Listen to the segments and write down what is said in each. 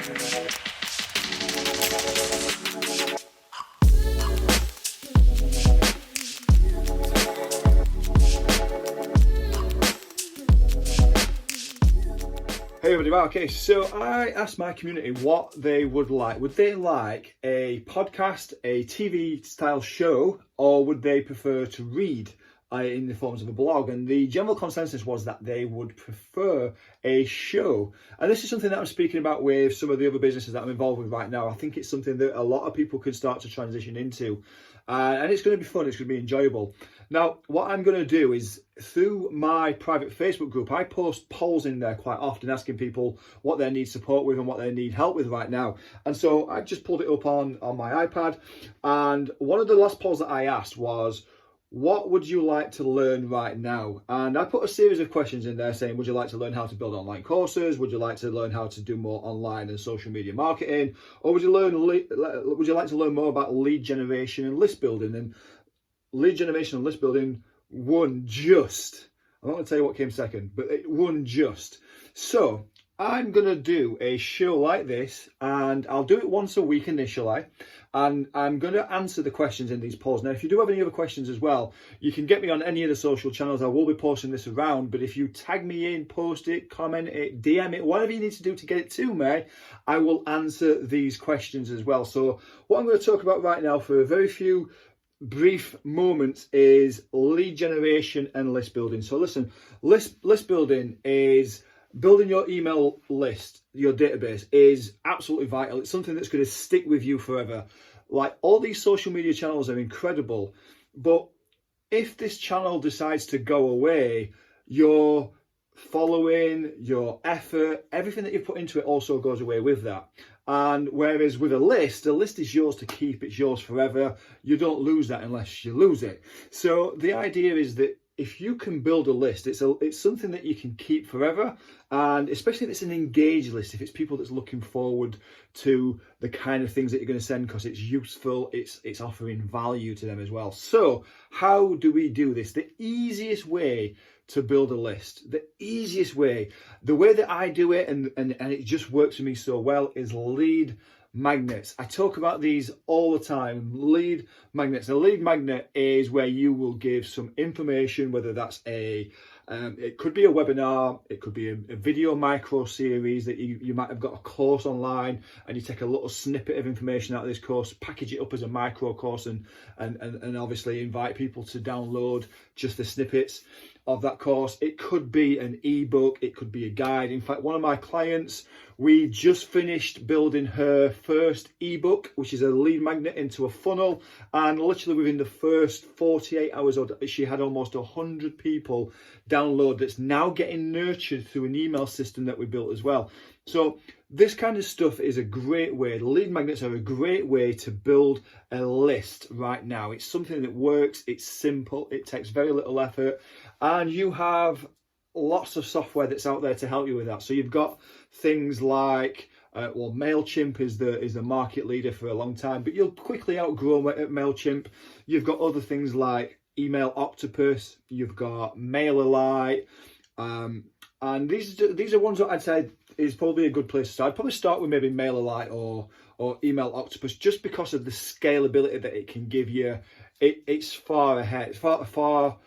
Hey everybody, right, okay, so I asked my community what they would like. Would they like a podcast, a TV style show, or would they prefer to read in the forms of a blog? And the general consensus was that they would prefer a show. And this is something that I'm speaking about with some of the other businesses that I'm involved with right now. I think it's something that a lot of people could start to transition into. And it's going to be fun, it's going to be enjoyable. Now, what I'm going to do is, through my private Facebook group, I post polls in there quite often asking people what they need support with and what they need help with right now. And so I just pulled it up on my iPad. And one of the last polls that I asked was, what would you like to learn right now? And I put a series of questions in there saying, would you like to learn how to build online courses? Would you like to learn how to do more online and social media marketing? Or would you like to learn more about lead generation and list building? And lead generation and list building won just. I'm not going to tell you what came second, but it won just. So I'm going to do a show like this, and I'll do it once a week initially. And I'm going to answer the questions in these polls. Now, if you do have any other questions as well, you can get me on any of the social channels. I will be posting this around, but if you tag me in, post it, comment it, DM it, whatever you need to do to get it to me, I will answer these questions as well. So what I'm going to talk about right now for a very few brief moments is lead generation and list building. So listen, list building is building your email list, your database is absolutely vital. It's something that's going to stick with you forever. Like, all these social media channels are incredible, but if this channel decides to go away, your following, your effort, everything that you put into it also goes away with that. And whereas with a list is yours to keep, it's yours forever. You don't lose that unless you lose it. So the idea is that if you can build a list, it's something that you can keep forever, and especially if it's an engaged list, if it's people that's looking forward to the kind of things that you're going to send because it's useful, it's offering value to them as well. So how do we do this? The easiest way to build a list, the easiest way, the way that I do it, and it just works for me so well, is lead magnets. I talk about these all the time. Lead magnets. A lead magnet is where you will give some information, whether that's it could be a webinar, it could be a video micro series that you might have got a course online, and you take a little snippet of information out of this course, package it up as a micro course, and obviously invite people to download just the snippets of that course. It could be an ebook, it could be a guide. In fact, one of my clients, we just finished building her first ebook, which is a lead magnet into a funnel, and literally within the first 48 hours, she had almost 100 people download that's now getting nurtured through an email system that we built as well. So this kind of stuff is a great way. The lead magnets are a great way to build a list right now. It's something that works, it's simple, it takes very little effort, and you have lots of software that's out there to help you with that. So you've got things like MailChimp is the market leader for a long time, but you'll quickly outgrow MailChimp. You've got other things like Email Octopus, you've got MailerLite, and these are ones that I'd say is probably a good place to start. I'd probably start with maybe MailerLite or Email Octopus, just because of the scalability that it can give you. It's far ahead. It's far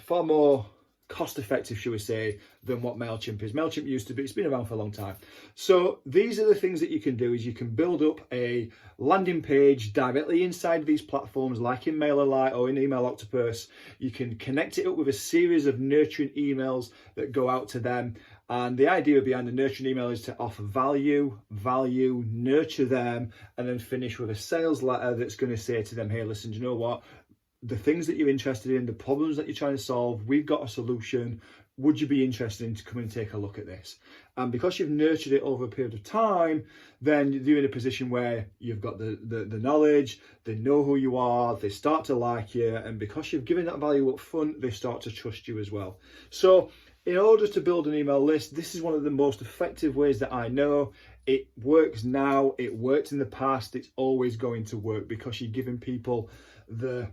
more cost effective, shall we say, than what MailChimp is. MailChimp used to be, it's been around for a long time. So these are the things that you can do, is you can build up a landing page directly inside these platforms, like in MailerLite or in Email Octopus. You can connect it up with a series of nurturing emails that go out to them. And the idea behind the nurturing email is to offer value, nurture them, and then finish with a sales letter that's going to say to them, hey, listen, do you know what? The things that you're interested in, the problems that you're trying to solve, we've got a solution. Would you be interested in to come and take a look at this? And because you've nurtured it over a period of time, then you're in a position where you've got the knowledge, they know who you are, they start to like you, and because you've given that value up front, they start to trust you as well. So in order to build an email list, this is one of the most effective ways that I know. It works now, it worked in the past, it's always going to work, because you're giving people the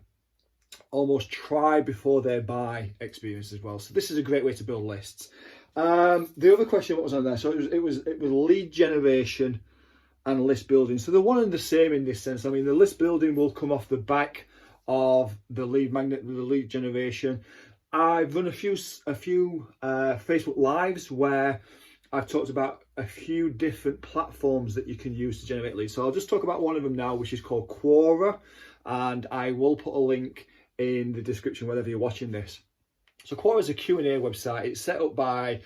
almost try before they buy experience as well. So this is a great way to build lists. The other question, what was on there? So it was lead generation and list building. So they're one and the same in this sense. I mean, the list building will come off the back of the lead magnet, the lead generation. I've run a few Facebook Lives where I've talked about a few different platforms that you can use to generate leads. So I'll just talk about one of them now, which is called Quora, and I will put a link in the description wherever you're watching this. So Quora is a Q&A website. It's set up by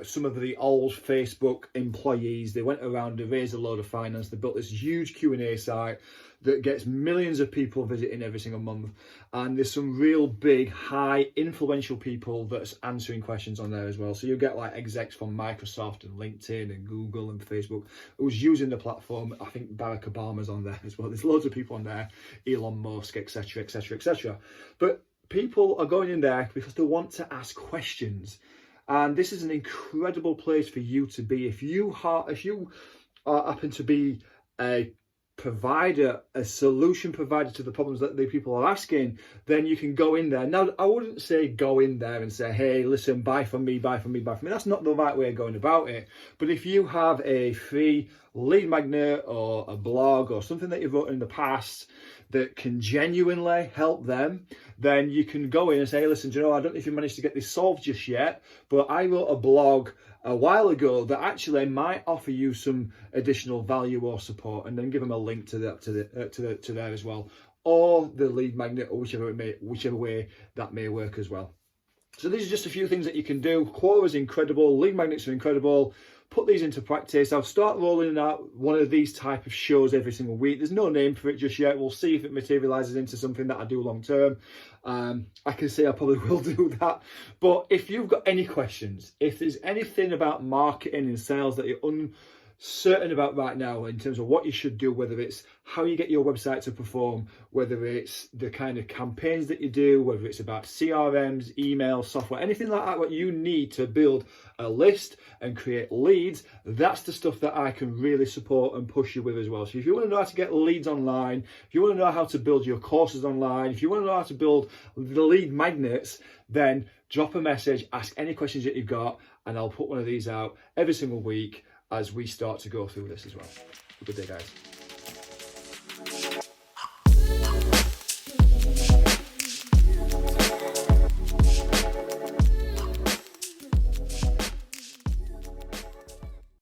some of the old Facebook employees. They went around to raise a load of finance. They built this huge Q&A site that gets millions of people visiting every single month. And there's some real big, high, influential people that's answering questions on there as well. So you get like execs from Microsoft and LinkedIn and Google and Facebook who's using the platform. I think Barack Obama's on there as well. There's loads of people on there, Elon Musk, etc., etc., etc. But people are going in there because they want to ask questions. And this is an incredible place for you to be. If you happen to be a provider, a solution provider to the problems that the people are asking, then you can go in there. Now, I wouldn't say go in there and say, hey, listen, buy from me, buy from me, buy from me. That's not the right way of going about it. But if you have a free lead magnet or a blog or something that you've wrote in the past that can genuinely help them, then you can go in and say, hey, listen, do you know, I don't know if you managed to get this solved just yet, but I wrote a blog a while ago that actually might offer you some additional value or support, and then give them a link to that to there as well, or the lead magnet, or whichever way that may work as well. So these are just a few things that you can do. Quora is incredible. Lead magnets are incredible. Put these into practice. I'll start rolling out one of these type of shows every single week. There's no name for it just yet. We'll see if it materializes into something that I do long term. I can say I probably will do that. But if you've got any questions, if there's anything about marketing and sales that you're uncertain about right now in terms of what you should do, whether it's how you get your website to perform, whether it's the kind of campaigns that you do, whether it's about CRMs, email, software, anything like that, what you need to build a list and create leads, that's the stuff that I can really support and push you with as well. So if you want to know how to get leads online, if you want to know how to build your courses online, if you want to know how to build the lead magnets, then drop a message, ask any questions that you've got, and I'll put one of these out every single week as we start to go through this as well. Have a good day, guys.